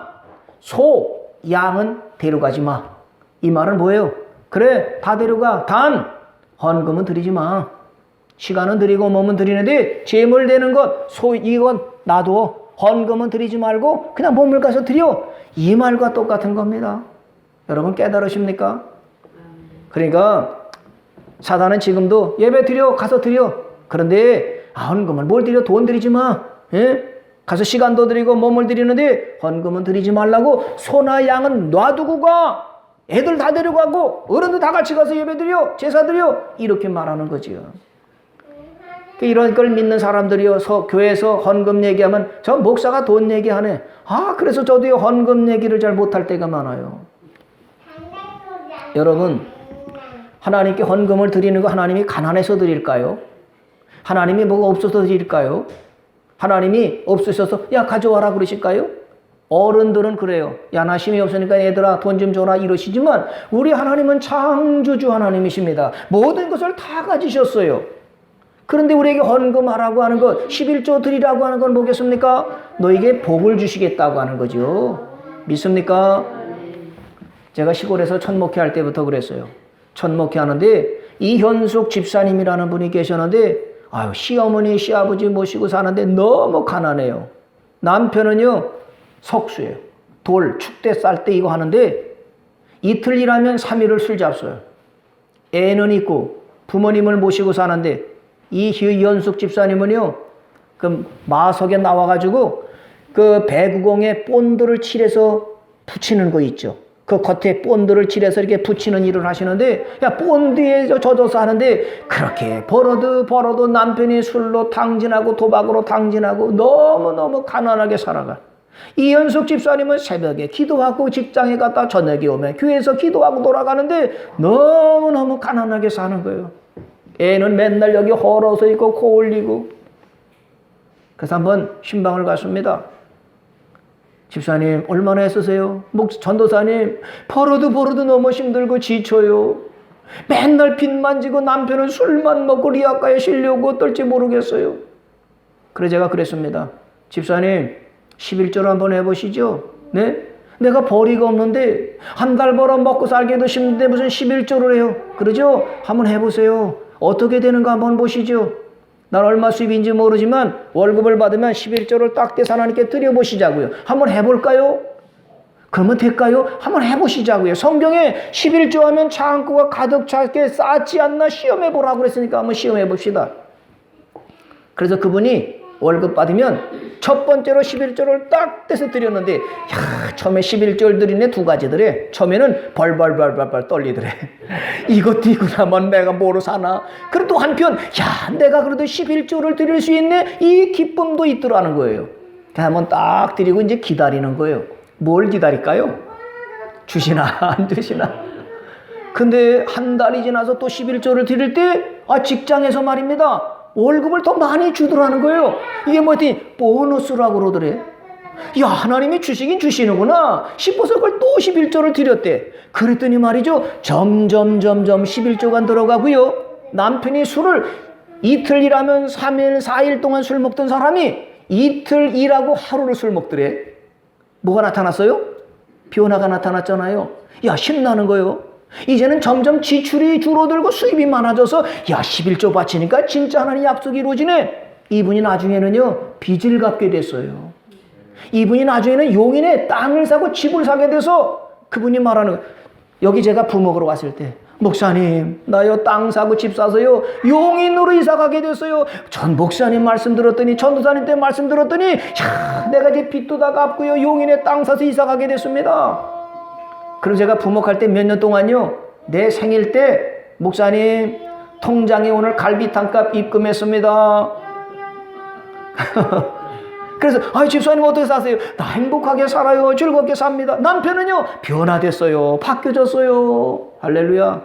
소, 양은 데려가지 마. 이 말은 뭐예요? 그래 다 데려가. 단 헌금은 드리지 마. 시간은 드리고 몸은 드리는데 제물 되는 것, 소 이건 놔둬. 헌금은 드리지 말고 그냥 몸을 가서 드려. 이 말과 똑같은 겁니다. 여러분 깨달으십니까? 그러니까 사단은 지금도 예배 드려 가서 드려. 그런데 헌금을 뭘 드려? 돈 드리지 마. 예? 가서 시간도 드리고 몸을 드리는데 헌금은 드리지 말라고. 소나 양은 놔두고 가. 애들 다 데려가고 어른도 다 같이 가서 예배 드려. 제사 드려. 이렇게 말하는 거지요. 이런 걸 믿는 사람들이요 교회에서 헌금 얘기하면 저 목사가 돈 얘기하네. 아 그래서 저도 헌금 얘기를 잘 못할 때가 많아요. 여러분 하나님께 헌금을 드리는 거 하나님이 가난해서 드릴까요? 하나님이 뭐가 없어서 드릴까요? 하나님이 없으셔서 야 가져와라 그러실까요? 어른들은 그래요. 야 나 힘이 없으니까 얘들아 돈 좀 줘라 이러시지만 우리 하나님은 창조주 하나님이십니다. 모든 것을 다 가지셨어요. 그런데 우리에게 헌금하라고 하는 것 11조 드리라고 하는 건 뭐겠습니까? 너에게 복을 주시겠다고 하는 거죠. 믿습니까? 제가 시골에서 천목회 할 때부터 그랬어요. 천목회 하는데 이현숙 집사님이라는 분이 계셨는데 아유 시어머니 시아버지 모시고 사는데 너무 가난해요. 남편은요 석수예요. 돌 축대 쌀 때 이거 하는데 이틀 일하면 3일을 술 잡숴요. 애는 있고 부모님을 모시고 사는데 이 이현숙 집사님은요 그 마석에 나와가지고 그 배구공에 본드를 칠해서 붙이는 거 있죠. 그 겉에 본드를 칠해서 이렇게 붙이는 일을 하시는데 야 본드에 젖어서 하는데 그렇게 벌어도 남편이 술로 탕진하고 도박으로 탕진하고 너무너무 가난하게 살아가. 이현숙 집사님은 새벽에 기도하고 직장에 갔다 저녁에 오면 교회에서 기도하고 돌아가는데 너무너무 가난하게 사는 거예요. 애는 맨날 여기 헐어서 있고 코 올리고. 그래서 한번 신방을 갔습니다. 집사님 얼마나 애쓰세요? 전도사님 버릇도 너무 힘들고 지쳐요. 맨날 빚만 지고 남편은 술만 먹고 리아카에 쉬려고 어떨지 모르겠어요. 그래 제가 그랬습니다. 집사님 11조를 한번 해보시죠. 네? 내가 벌이가 없는데 한 달 벌어 먹고 살기도 힘든데 무슨 11조를 해요. 그러죠? 한번 해보세요. 어떻게 되는가 한번 보시죠. 난 얼마 수입인지 모르지만 월급을 받으면 11조를 딱 떼서 하나님께 드려보시자고요. 한번 해볼까요? 그러면 될까요? 한번 해보시자고요. 성경에 11조 하면 창고가 가득 차게 쌓지 않나 시험해보라고 그랬으니까 한번 시험해봅시다. 그래서 그분이 월급 받으면 첫 번째로 11조를 딱 떼서 드렸는데 처음에 11조를 드리네 두 가지더래. 처음에는 벌벌 떨리더래. 이것도 이구나만 내가 뭐로 사나. 그리고 또 한편 내가 그래도 11조를 드릴 수 있네 이 기쁨도 있더라는 거예요. 한번 딱 드리고 이제 기다리는 거예요. 뭘 기다릴까요? 주시나 안 주시나. 근데 한 달이 지나서 또 11조를 드릴 때 직장에서 말입니다. 월급을 더 많이 주더라는 거예요. 이게 뭐였더니 보너스라고 그러더래. 하나님이 주시긴 주시는구나 싶어서 그걸 또 11조를 드렸대. 그랬더니 말이죠. 점점 11조가 들어가고요. 남편이 술을 이틀 일하면 3일 4일 동안 술 먹던 사람이 이틀 일하고 하루를 술 먹더래. 뭐가 나타났어요? 변화가 나타났잖아요. 신나는 거예요. 이제는 점점 지출이 줄어들고 수입이 많아져서 11조 바치니까 진짜 하나님 약속이 이루어지네. 이분이 나중에는요 빚을 갚게 됐어요. 이분이 나중에는 용인에 땅을 사고 집을 사게 돼서 그분이 말하는 여기 제가 부먹으러 왔을 때 목사님 나요 땅 사고 집 사서요 용인으로 이사 가게 됐어요. 전 목사님 말씀 들었더니 전도사님 때 말씀 들었더니 내가 이제 빚도 다 갚고요 용인에 땅 사서 이사 가게 됐습니다. 그럼 제가 부목할 때 몇 년 동안요 내 생일 때 목사님 통장에 오늘 갈비탕값 입금했습니다. 그래서 집사님 어떻게 사세요? 나 행복하게 살아요. 즐겁게 삽니다. 남편은요 변화됐어요. 바뀌어졌어요. 할렐루야.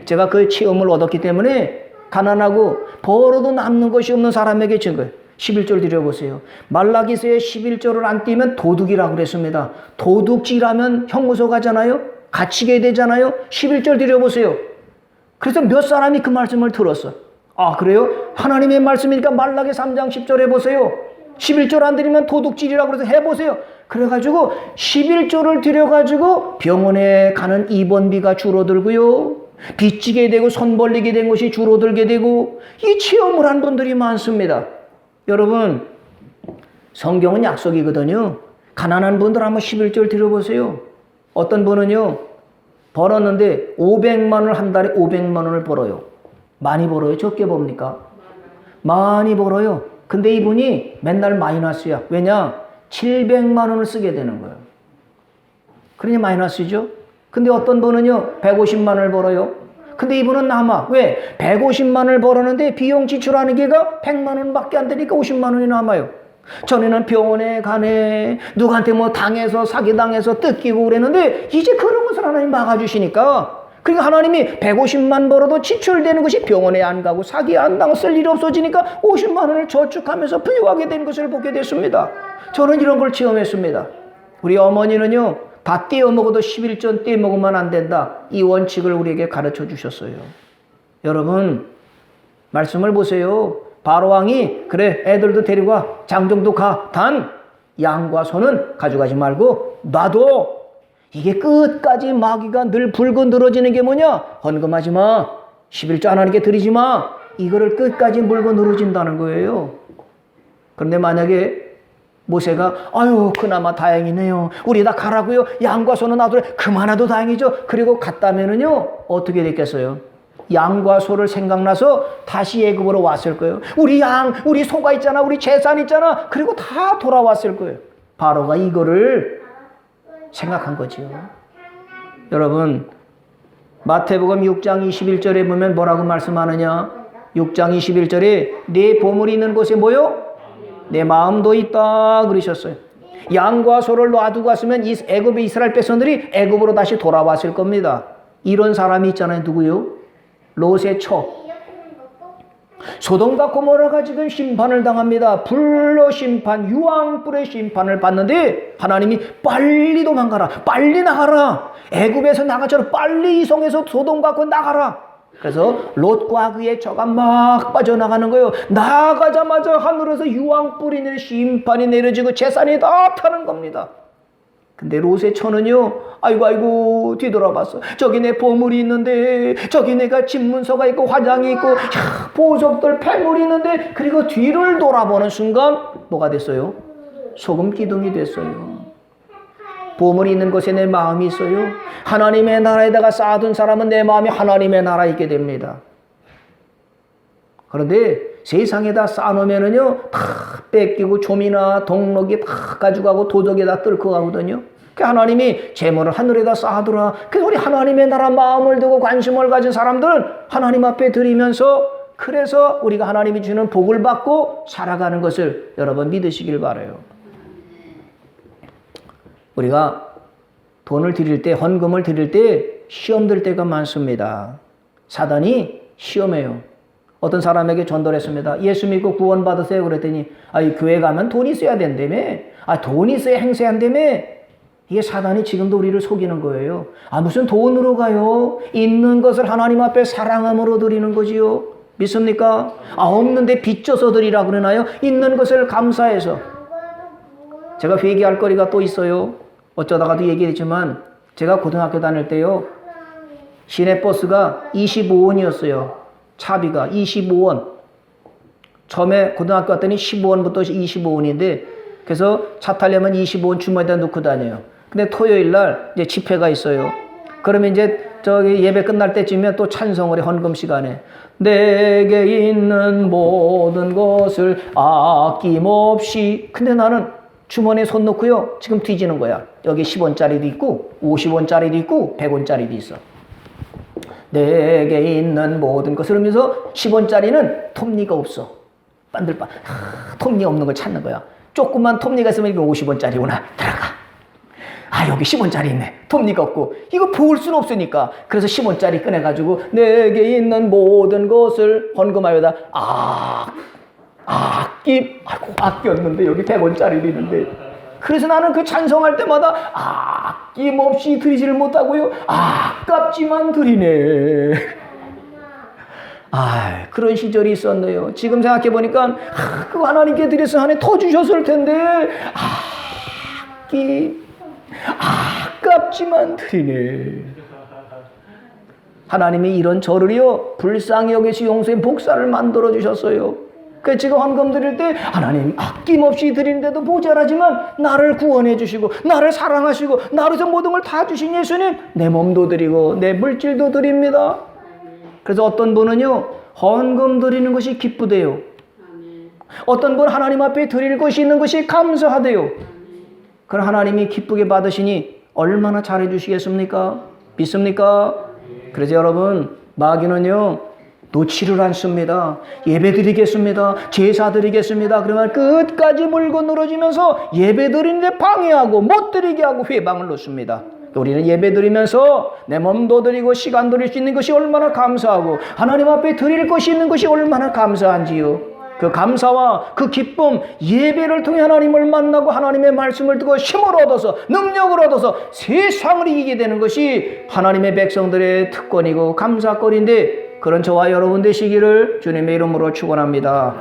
제가 그 체험을 얻었기 때문에 가난하고 벌어도 남는 것이 없는 사람에게 준 거예요. 11조를 드려보세요. 말라기서에 11조를 안 띄면 도둑이라고 그랬습니다. 도둑질하면 형무소 가잖아요. 갇히게 되잖아요. 11조를 드려보세요. 그래서 몇 사람이 그 말씀을 들었어. 그래요? 하나님의 말씀이니까 말라기 3장 10절 해보세요. 11조를 안 드리면 도둑질이라고 그래서 해보세요. 그래가지고 11조를 드려가지고 병원에 가는 입원비가 줄어들고요. 빚지게 되고 손 벌리게 된 것이 줄어들게 되고 이 체험을 한 분들이 많습니다. 여러분 성경은 약속이거든요. 가난한 분들 한번 11조를 드려보세요. 어떤 분은요 벌었는데 500만 원을 한 달에 500만 원을 벌어요. 많이 벌어요? 적게 봅니까? 많이 벌어요. 근데 이분이 맨날 마이너스야. 왜냐? 700만 원을 쓰게 되는 거예요. 그러니 마이너스죠. 근데 어떤 분은요 150만 원을 벌어요. 근데 이분은 남아. 왜? 150만 원을 벌었는데 비용 지출하는 게가 100만 원밖에 안 되니까 50만 원이 남아요. 전에는 병원에 가네, 누구한테 뭐 당해서 사기당해서 뜯기고 그랬는데 이제 그런 것을 하나님 막아주시니까 그러니까 하나님이 150만 벌어도 지출되는 것이 병원에 안 가고 사기 안 당하고 쓸 일이 없어지니까 50만 원을 저축하면서 부유하게 된 것을 보게 됐습니다. 저는 이런 걸 체험했습니다. 우리 어머니는요 다 떼어먹어도 11조 떼어먹으면 안 된다. 이 원칙을 우리에게 가르쳐 주셨어요. 여러분 말씀을 보세요. 바로왕이 그래 애들도 데리고 와. 장정도 가. 단 양과 소는 가져가지 말고 놔둬. 이게 끝까지 마귀가 늘 불고 늘어지는 게 뭐냐? 헌금하지 마. 11조 하나님께 드리지 마. 이거를 끝까지 물고 늘어진다는 거예요. 그런데 만약에 모세가 그나마 다행이네요. 우리 다 가라고요. 양과 소는 놔두래. 그만해도 다행이죠. 그리고 갔다면은요 어떻게 됐겠어요? 양과 소를 생각나서 다시 애굽으로 왔을 거예요. 우리 양, 우리 소가 있잖아. 우리 재산 있잖아. 그리고 다 돌아왔을 거예요. 바로가 이거를 생각한 거지요. 여러분 마태복음 6장 21절에 보면 뭐라고 말씀하느냐? 6장 21절에 내 보물이 있는 곳에 뭐요? 내 마음도 있다 그러셨어요. 양과 소를 놔두고 갔으면 이 애굽의 이스라엘 백성들이 애굽으로 다시 돌아왔을 겁니다. 이런 사람이 있잖아요. 누구요? 롯의 처. 소돔과 고모라가 지금 심판을 당합니다. 불로 심판, 유황불의 심판을 받는데 하나님이 빨리 도망가라, 빨리 나가라, 애굽에서 나가처럼 빨리 이송해서 소돔 갖고 나가라. 그래서 롯과 그의 처가 막 빠져나가는 거예요. 나가자마자 하늘에서 유황불이 내려 심판이 내려지고 재산이 다 타는 겁니다. 근데 롯의 처는요, 아이고 뒤돌아봤어. 저기 내 보물이 있는데, 저기 내가 집문서가 있고 화장이 있고 보석들 폐물이 있는데, 그리고 뒤를 돌아보는 순간 뭐가 됐어요? 소금 기둥이 됐어요. 보물이 있는 곳에 내 마음이 있어요. 하나님의 나라에다가 쌓아둔 사람은 내 마음이 하나님의 나라에 있게 됩니다. 그런데 세상에다 쌓아놓으면은요, 다 뺏기고 좀이나 동록이 다 가져가고 도적에다 뚫고 가거든요. 그 하나님이 재물을 하늘에다 쌓아두라. 그래서 우리 하나님의 나라 마음을 두고 관심을 가진 사람들은 하나님 앞에 드리면서, 그래서 우리가 하나님이 주는 복을 받고 살아가는 것을 여러분 믿으시길 바라요. 우리가 돈을 드릴 때, 헌금을 드릴 때 시험 들 때가 많습니다. 사단이 시험해요. 어떤 사람에게 전도를 했습니다. 예수 믿고 구원 받으세요. 그랬더니 교회 가면 돈이 있어야 된다며. 돈이 있어야 행세한다며. 이게 사단이 지금도 우리를 속이는 거예요. 무슨 돈으로 가요? 있는 것을 하나님 앞에 사랑함으로 드리는 거지요. 믿습니까? 없는데 빚져서 드리라 그러나요? 있는 것을 감사해서. 제가 회개할 거리가 또 있어요. 어쩌다가도 얘기했지만 제가 고등학교 다닐 때요, 시내버스가 25원이었어요. 차비가 25원. 처음에 고등학교 갔더니 15원부터 25원인데, 그래서 차 타려면 25원 주머니에다 넣고 다녀요. 근데 토요일 날 이제 집회가 있어요. 그러면 이제 저기 예배 끝날 때쯤이면 또 찬송을 해, 헌금 시간에. 내게 있는 모든 것을 아낌없이. 근데 나는 주머니에 손 넣고요, 지금 뒤지는 거야. 여기 10원짜리도 있고 50원짜리도 있고 100원짜리도 있어. 내게 있는 모든 것을 하면서 10원짜리는 톱니가 없어. 반들반. 톱니 없는 걸 찾는 거야. 조그만 톱니가 있으면 이거 50원짜리구나. 들어가. 여기 10원짜리 있네. 톱니가 없고. 이거 볼 수는 없으니까. 그래서 10원짜리 꺼내가지고 내게 있는 모든 것을 헌금하여다. 아꼈는데 여기 100원짜리도 있는데. 그래서 나는 그 찬송할 때마다 아낌없이 드리지를 못하고요, 아깝지만 드리네. 그런 시절이 있었네요. 지금 생각해보니까 그 하나님께 드려서 하나님 더 주셨을 텐데 아깝지만 드리네. 하나님이 이런 저를요 불쌍히 여기시 용서의 복사를 만들어 주셨어요. 그 지금 헌금 드릴 때 하나님 아낌없이 드리는데도 모자라지만 나를 구원해 주시고 나를 사랑하시고 나로서 모든 걸 다 주신 예수님, 내 몸도 드리고 내 물질도 드립니다. 그래서 어떤 분은요 헌금 드리는 것이 기쁘대요. 어떤 분은 하나님 앞에 드릴 것이 있는 것이 감사하대요. 그럼 하나님이 기쁘게 받으시니 얼마나 잘해 주시겠습니까? 믿습니까? 그래서 여러분, 마귀는요 놓지를 않습니다. 예배 드리겠습니다. 제사 드리겠습니다. 그러면 끝까지 물고 늘어지면서 예배 드리는데 방해하고 못 드리게 하고 회방을 놓습니다. 우리는 예배 드리면서 내 몸도 드리고 시간 드릴 수 있는 것이 얼마나 감사하고 하나님 앞에 드릴 것이 있는 것이 얼마나 감사한지요. 그 감사와 그 기쁨, 예배를 통해 하나님을 만나고 하나님의 말씀을 듣고 힘을 얻어서 능력을 얻어서 세상을 이기게 되는 것이 하나님의 백성들의 특권이고 감사거리인데, 그런 저와 여러분 되시기를 주님의 이름으로 축원합니다.